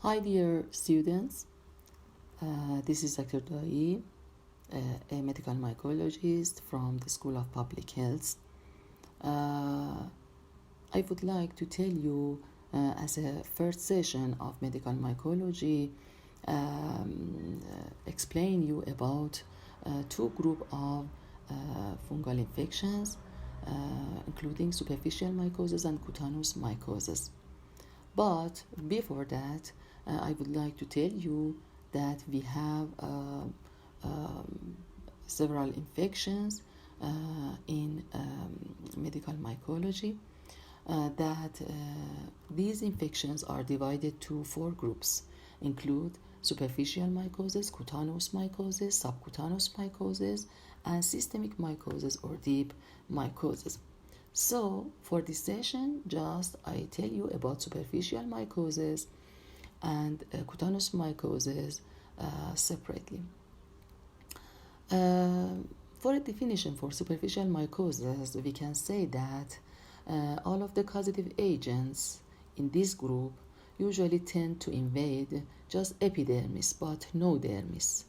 Hi dear students, this is Dr. Dai, a medical mycologist from the School of Public Health. I would like to tell you as a first session of medical mycology, explain you about two group of fungal infections, including superficial mycosis and cutaneous mycosis. But before that, I would like to tell you that we have several infections in medical mycology. That these infections are divided to four groups, include superficial mycosis, cutaneous mycosis, subcutaneous mycosis, and systemic mycosis or deep mycosis. So for this session, just I tell you about superficial mycosis and cutaneous mycosis separately. For a definition for superficial mycosis, we can say that all of the causative agents in this group usually tend to invade just epidermis but no dermis.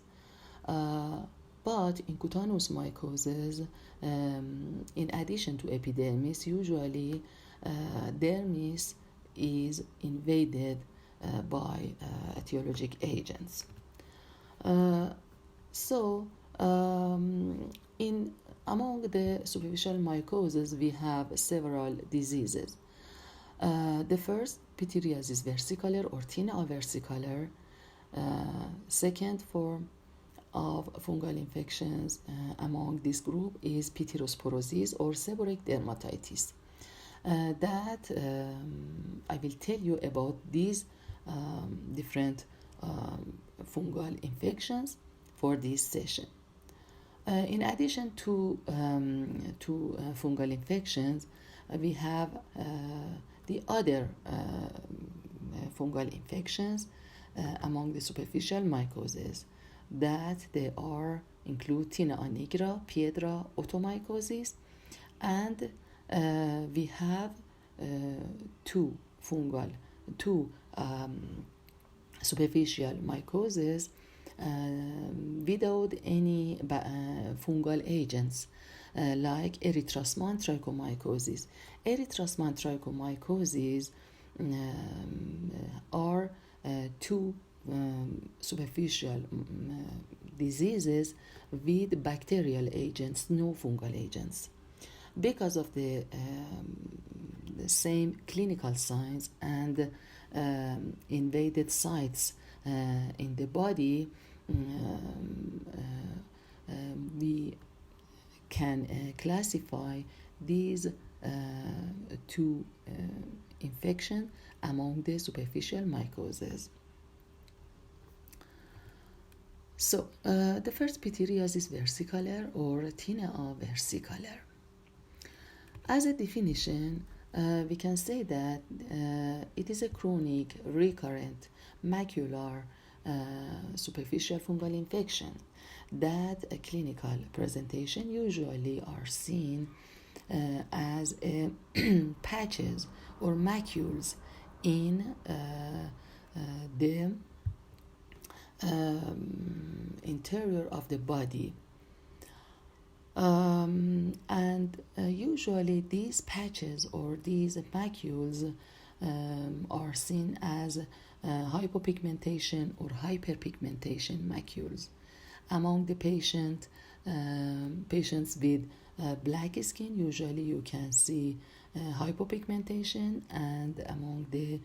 But in cutaneous mycosis, in addition to epidermis, usually dermis is invaded by etiologic agents. In among the superficial mycosis, we have several diseases. The first, pityriasis versicolor or tinea versicolor. Second form of fungal infections among this group is pityrosporosis or seborrheic dermatitis. I will tell you about these different fungal infections for this session. In addition to fungal infections, we have the other fungal infections among the superficial mycoses, that they include tinea nigra, piedra, otomycosis, and we have two superficial mycoses without any fungal agents, like erythrosman trichomycosis. Erythrosman trichomycosis are two superficial diseases with bacterial agents, no fungal agents. Because of the same clinical signs and invaded sites in the body, we can classify these two infections among the superficial mycoses. So, the first pityriasis versicolor or tinea versicolor. As a definition, we can say that it is a chronic, recurrent, macular, superficial fungal infection that a clinical presentation usually are seen as patches or macules in the interior of the body. And usually these patches or these macules are seen as hypopigmentation or hyperpigmentation macules. Among the patients with black skin, usually you can see hypopigmentation, and among the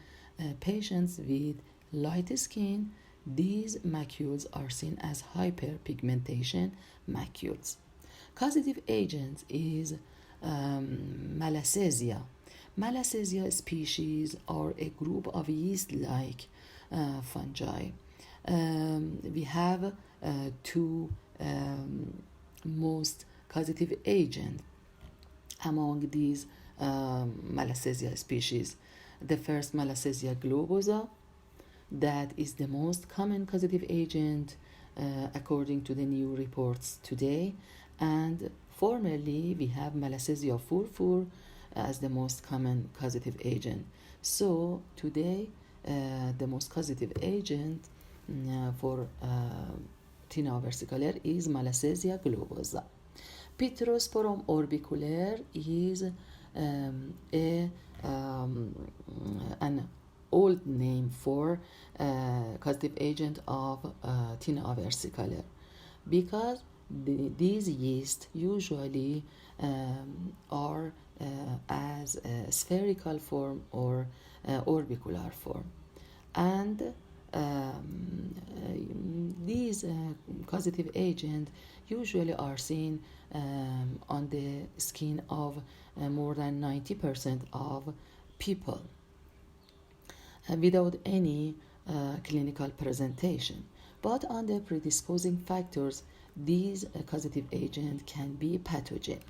patients with light skin, these macules are seen as hyperpigmentation macules. Causative agent is Malassezia. Malassezia species are a group of yeast-like fungi. We have two most causative agents among these Malassezia species. The first, Malassezia globosa, that is the most common causative agent according to the new reports today, and formerly we have Malassezia furfur as the most common causative agent. So today the most causative agent for tinea versicolor is Malassezia globosa. Pityrosporum orbiculare is an old name for causative agent of tinea versicolor, because these yeast usually are as a spherical form or orbicular form, and these causative agents usually are seen on the skin of more than 90% of people without any clinical presentation. But on the predisposing factors, these causative agents can be pathogen.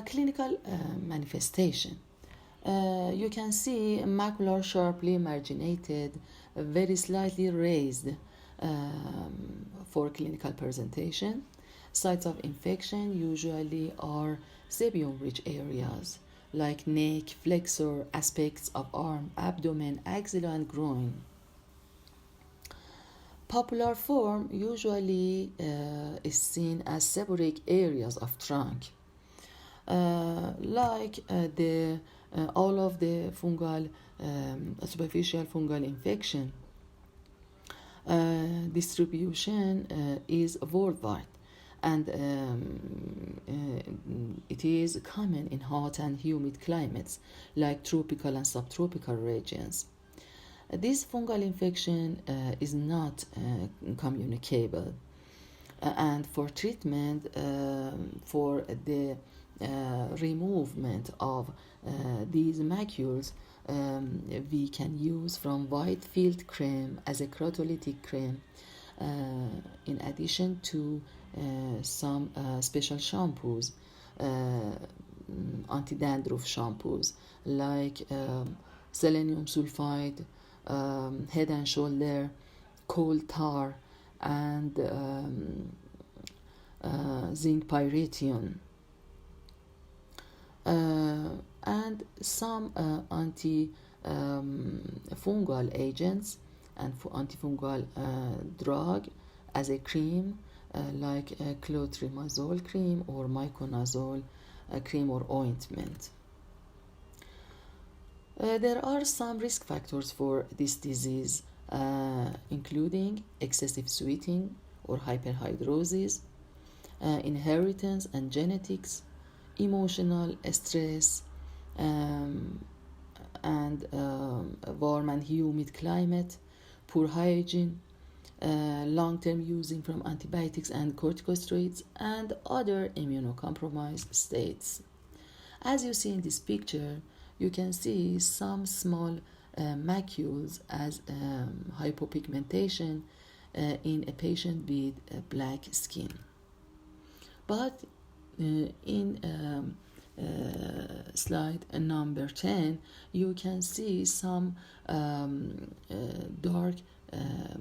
Clinical manifestation. You can see macular sharply marginated, very slightly raised for clinical presentation. Sites of infection usually are sebium-rich areas like neck, flexor, aspects of arm, abdomen, axilla, and groin. Popular form usually is seen as seborrheic areas of trunk, like all of the fungal, superficial fungal infection. Distribution is worldwide, and it is common in hot and humid climates like tropical and subtropical regions. This fungal infection is not communicable, and for treatment, for the removement of these macules, we can use from Whitefield cream as a cryolytic cream, in addition to some special shampoos, anti-dandruff shampoos like selenium sulfide, Head and Shoulder, coal tar, and zinc pyrithium, and some anti-fungal agents and antifungal drug as a cream, like clotrimazole cream or miconazole cream or ointment. There are some risk factors for this disease, including excessive sweating or hyperhidrosis, inheritance and genetics, emotional stress, and warm and humid climate, poor hygiene, long-term using from antibiotics and corticosteroids, and other immunocompromised states. As you see in this picture, you can see some small macules as hypopigmentation in a patient with black skin. But in slide number 10, you can see some dark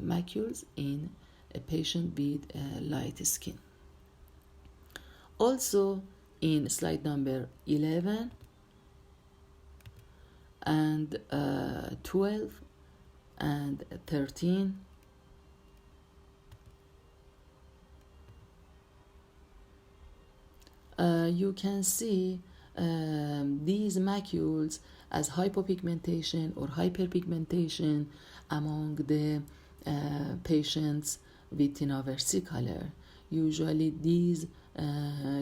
macules in a patient with light skin. Also, in slide number 11 and 12 and 13, you can see these macules as hypopigmentation or hyperpigmentation among the patients with tinea versicolor. Usually these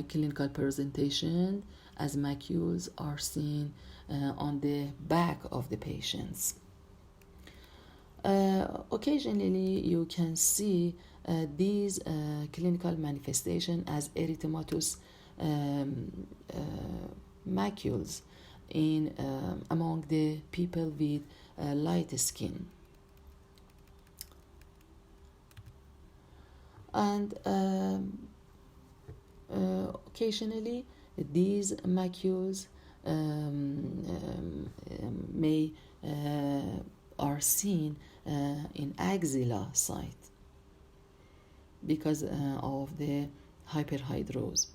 clinical presentation as macules are seen on the back of the patients. Occasionally you can see these clinical manifestation as erythematous macules in among the people with light skin. And occasionally these macules may are seen in axilla site because of the hyperhidrosis.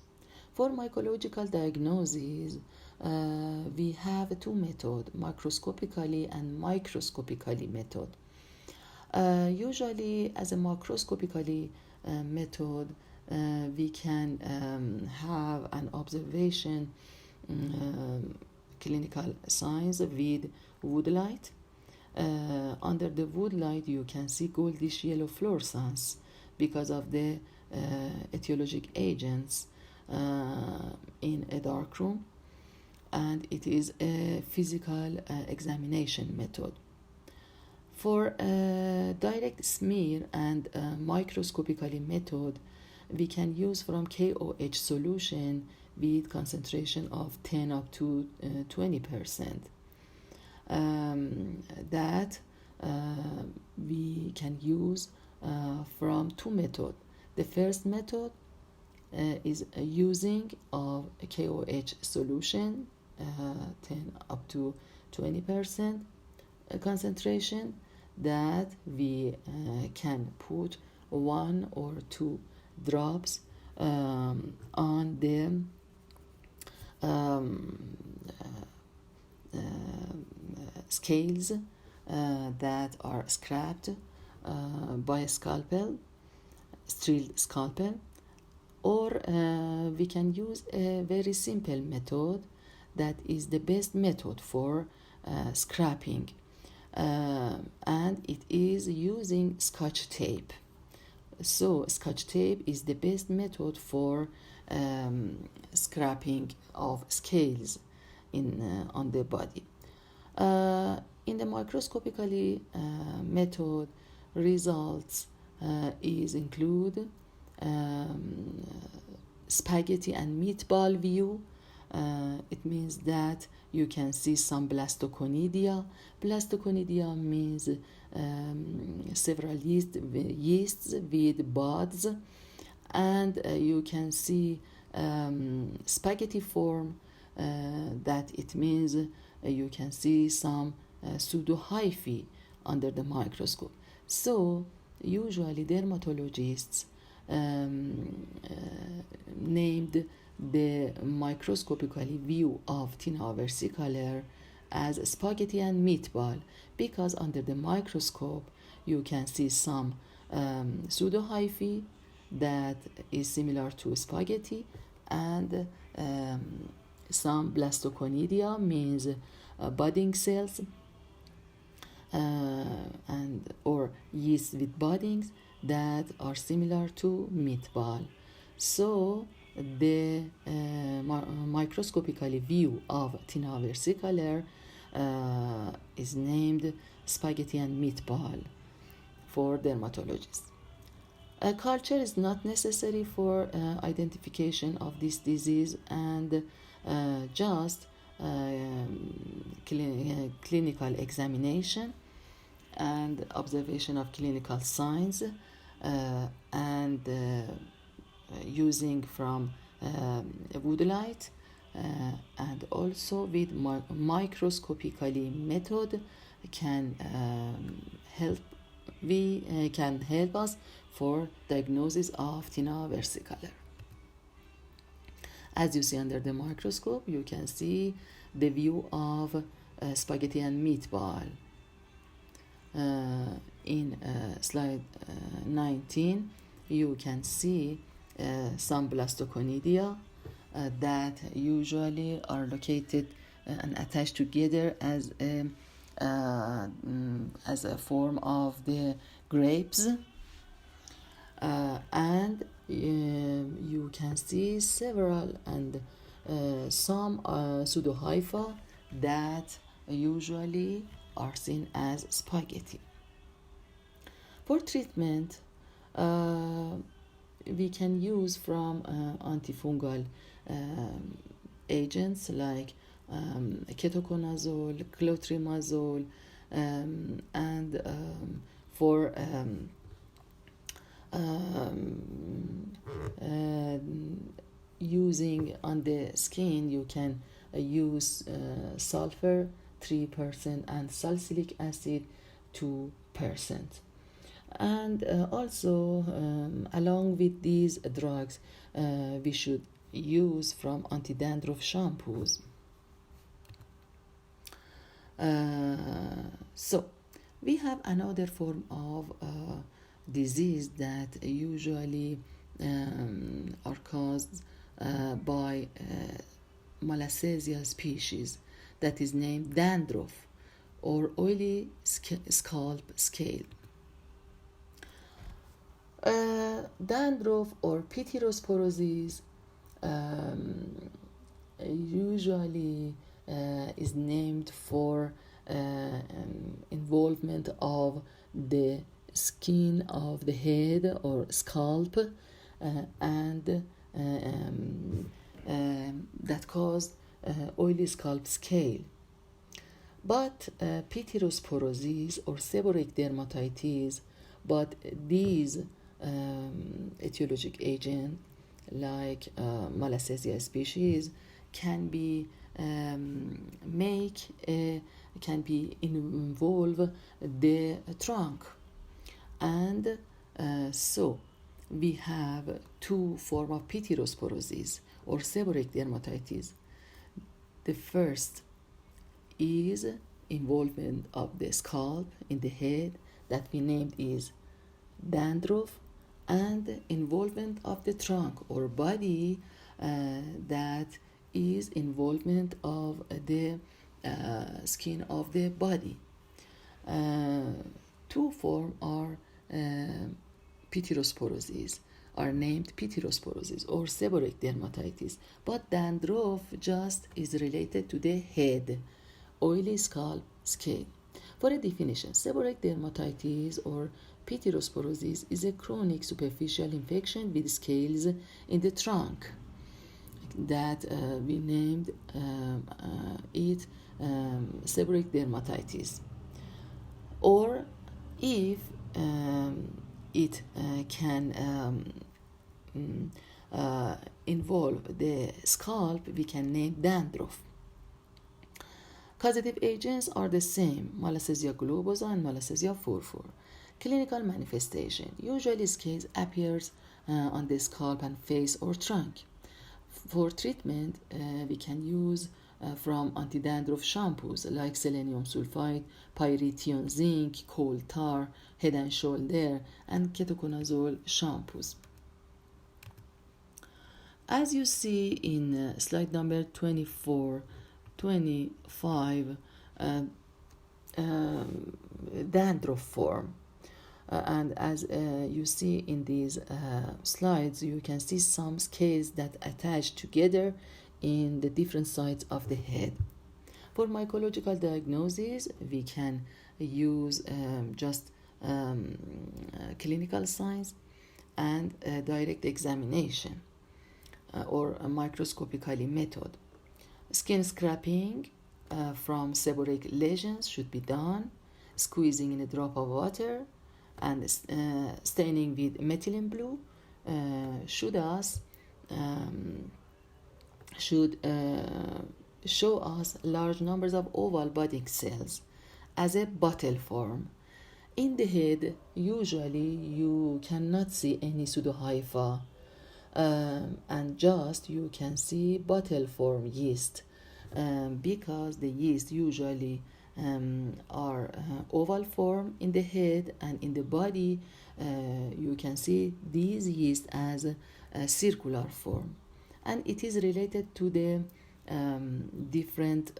For mycological diagnosis, we have two methods, macroscopically and microscopically method. Usually, as a macroscopically method, we can have an observation clinical signs with wood light. Under the wood light, you can see goldish yellow fluorescence because of the etiologic agents in a dark room, and it is a physical examination method. For direct smear and microscopically method, we can use from KOH solution with concentration of 10 up to 20%. That we can use from two methods. The first method is using of KOH solution, 10 up to 20% concentration, that we can put 1 or 2 drops on the scales that are scraped by a scalpel, steel scalpel, or we can use a very simple method that is the best method for scraping, and it is using Scotch tape. So Scotch tape is the best method for scraping of scales on the body. In the microscopically method, results is include spaghetti and meatball view. It means that you can see some blastoconidia. Blastoconidia means several yeasts with buds, and you can see spaghetti form. That it means you can see some pseudohyphae under the microscope. So usually dermatologists named the microscopically view of tinea versicolor as spaghetti and meatball, because under the microscope you can see some pseudohyphae that is similar to spaghetti, and some blastoconidia means budding cells and or yeast with buddings that are similar to meatball. So the microscopically view of tinea versicolor is named spaghetti and meatball for dermatologists. A culture is not necessary for identification of this disease, and just clinical examination and observation of clinical signs, and using from wood light, and also with microscopically method can help us for diagnosis of tinea versicolor. As you see under the microscope, you can see the view of spaghetti and meatball. In slide 19, you can see some blastoconidia that usually are located and attached together as a form of the grapes, and you can see several and some pseudohypha that usually are seen as spaghetti. For treatment, we can use from antifungal agents like ketoconazole, clotrimazole, and for using on the skin, you can use sulfur 3% and salicylic acid 2%. And also along with these drugs, we should use from anti-dandruff shampoos. So we have another form of disease that usually are caused by Malassezia species that is named dandruff or oily scalp scale. Dandruff or pityrosporosis usually is named for involvement of the skin of the head or scalp and that caused oily scalp scale. But pityrosporosis or seborrheic dermatitis, but these etiologic agents like Malassezia species can be involve the trunk, and so we have two forms of pityrosporosis or seborrheic dermatitis. The first is involvement of the scalp in the head that we named is dandruff, and involvement of the trunk or body that is involvement of the skin of the body. Two forms are pityrosporosis are named pityrosporosis or seborrheic dermatitis, but dandruff just is related to the head, oily scalp scale. For a definition, seborrheic dermatitis or pityrosporosis is a chronic superficial infection with scales in the trunk that we named it seborrheic dermatitis. Or if it can involve the scalp, we can name dandruff. Causative agents are the same, Malassezia globosa and Malassezia furfur. Clinical manifestation. Usually scales appears on the scalp and face or trunk. For treatment, we can use from anti-dandruff shampoos like selenium sulfite, pyrithione zinc, coal tar, head and shoulder, and ketoconazole shampoos. As you see in slide number 24, 25, dandruff form. And as you see in these slides, you can see some scales that attach together in the different sides of the head. For mycological diagnosis, we can use just clinical signs and direct examination or a microscopically method. Skin scraping from seborrheic lesions should be done, squeezing in a drop of water, and staining with methylene blue should show us large numbers of oval budding cells as a bottle form. In the head, usually you cannot see any pseudohypha, and just you can see bottle form yeast because the yeast usually are oval form in the head, and in the body you can see these yeast as a circular form, and it is related to the different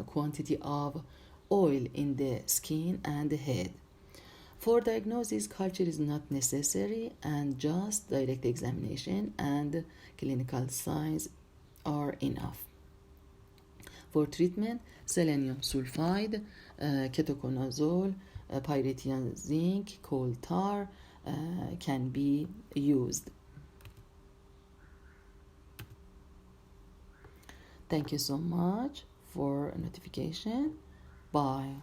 quantity of oil in the skin and the head. For diagnosis, culture is not necessary, and just direct examination and clinical signs are enough. For treatment, selenium sulfide, ketoconazole, pyrithione zinc, coal tar can be used. Thank you so much for notification. Bye.